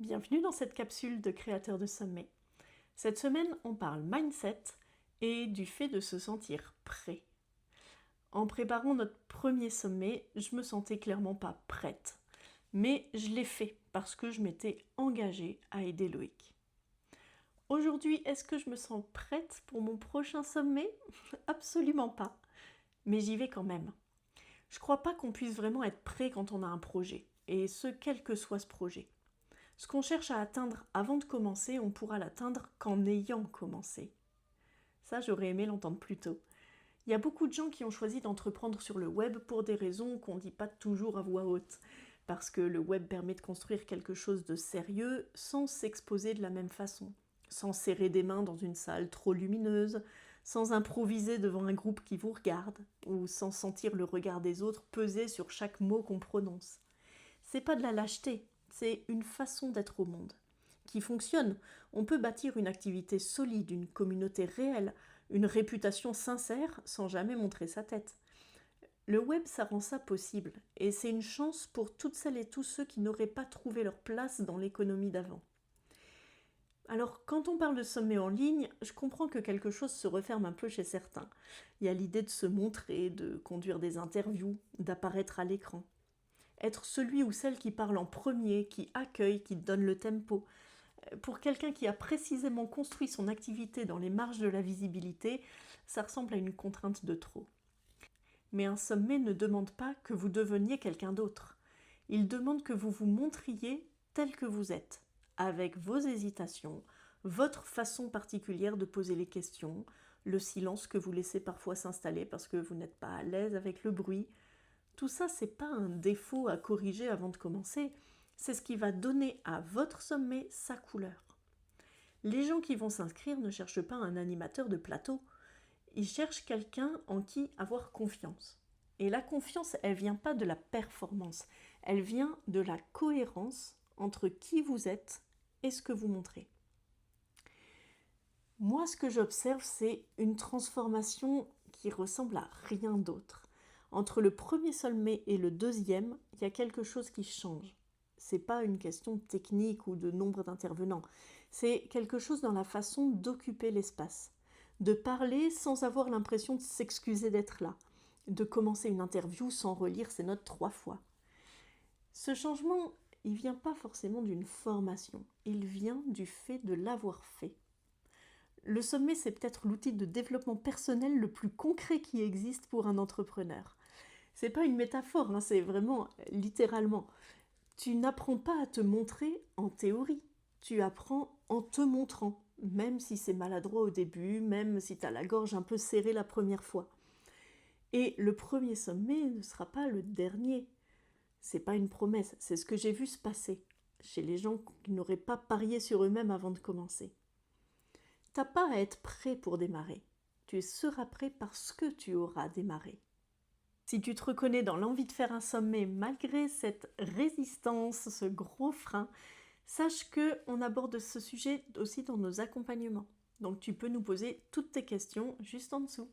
Bienvenue dans cette capsule de créateurs de sommet. Cette semaine, on parle mindset et du fait de se sentir prêt. En préparant notre premier sommet, je me sentais clairement pas prête. Mais je l'ai fait parce que je m'étais engagée à aider Loïc. Aujourd'hui, est-ce que je me sens prête pour mon prochain sommet? Absolument pas. Mais j'y vais quand même. Je crois pas qu'on puisse vraiment être prêt quand on a un projet, et ce, quel que soit ce projet. Ce qu'on cherche à atteindre avant de commencer, on pourra l'atteindre qu'en ayant commencé. Ça, j'aurais aimé l'entendre plus tôt. Il y a beaucoup de gens qui ont choisi d'entreprendre sur le web pour des raisons qu'on ne dit pas toujours à voix haute. Parce que le web permet de construire quelque chose de sérieux sans s'exposer de la même façon. Sans serrer des mains dans une salle trop lumineuse, sans improviser devant un groupe qui vous regarde, ou sans sentir le regard des autres peser sur chaque mot qu'on prononce. C'est pas de la lâcheté, c'est une façon d'être au monde qui fonctionne. On peut bâtir une activité solide, une communauté réelle, une réputation sincère sans jamais montrer sa tête. Le web, ça rend ça possible, et c'est une chance pour toutes celles et tous ceux qui n'auraient pas trouvé leur place dans l'économie d'avant. Alors, quand on parle de sommet en ligne, je comprends que quelque chose se referme un peu chez certains. Il y a l'idée de se montrer, de conduire des interviews, d'apparaître à l'écran. Être celui ou celle qui parle en premier, qui accueille, qui donne le tempo. Pour quelqu'un qui a précisément construit son activité dans les marges de la visibilité, ça ressemble à une contrainte de trop. Mais un sommet ne demande pas que vous deveniez quelqu'un d'autre. Il demande que vous vous montriez tel que vous êtes, avec vos hésitations, votre façon particulière de poser les questions, le silence que vous laissez parfois s'installer parce que vous n'êtes pas à l'aise avec le bruit. Tout ça, c'est pas un défaut à corriger avant de commencer, c'est ce qui va donner à votre sommet sa couleur. Les gens qui vont s'inscrire ne cherchent pas un animateur de plateau, ils cherchent quelqu'un en qui avoir confiance. Et la confiance, elle vient pas de la performance, elle vient de la cohérence entre qui vous êtes et ce que vous montrez. Moi, ce que j'observe, c'est une transformation qui ressemble à rien d'autre. Entre le premier sommet et le deuxième, il y a quelque chose qui change. C'est pas une question technique ou de nombre d'intervenants. C'est quelque chose dans la façon d'occuper l'espace. De parler sans avoir l'impression de s'excuser d'être là. De commencer une interview sans relire ses notes 3 fois. Ce changement, il vient pas forcément d'une formation. Il vient du fait de l'avoir fait. Le sommet, c'est peut-être l'outil de développement personnel le plus concret qui existe pour un entrepreneur. C'est pas une métaphore, hein, c'est vraiment littéralement. Tu n'apprends pas à te montrer en théorie. Tu apprends en te montrant, même si c'est maladroit au début, même si tu as la gorge un peu serrée la première fois. Et le premier sommet ne sera pas le dernier. C'est pas une promesse, c'est ce que j'ai vu se passer chez les gens qui n'auraient pas parié sur eux-mêmes avant de commencer. T'as pas à être prêt pour démarrer. Tu seras prêt parce que tu auras démarré. Si tu te reconnais dans l'envie de faire un sommet malgré cette résistance, ce gros frein, sache qu'on aborde ce sujet aussi dans nos accompagnements. Donc tu peux nous poser toutes tes questions juste en dessous.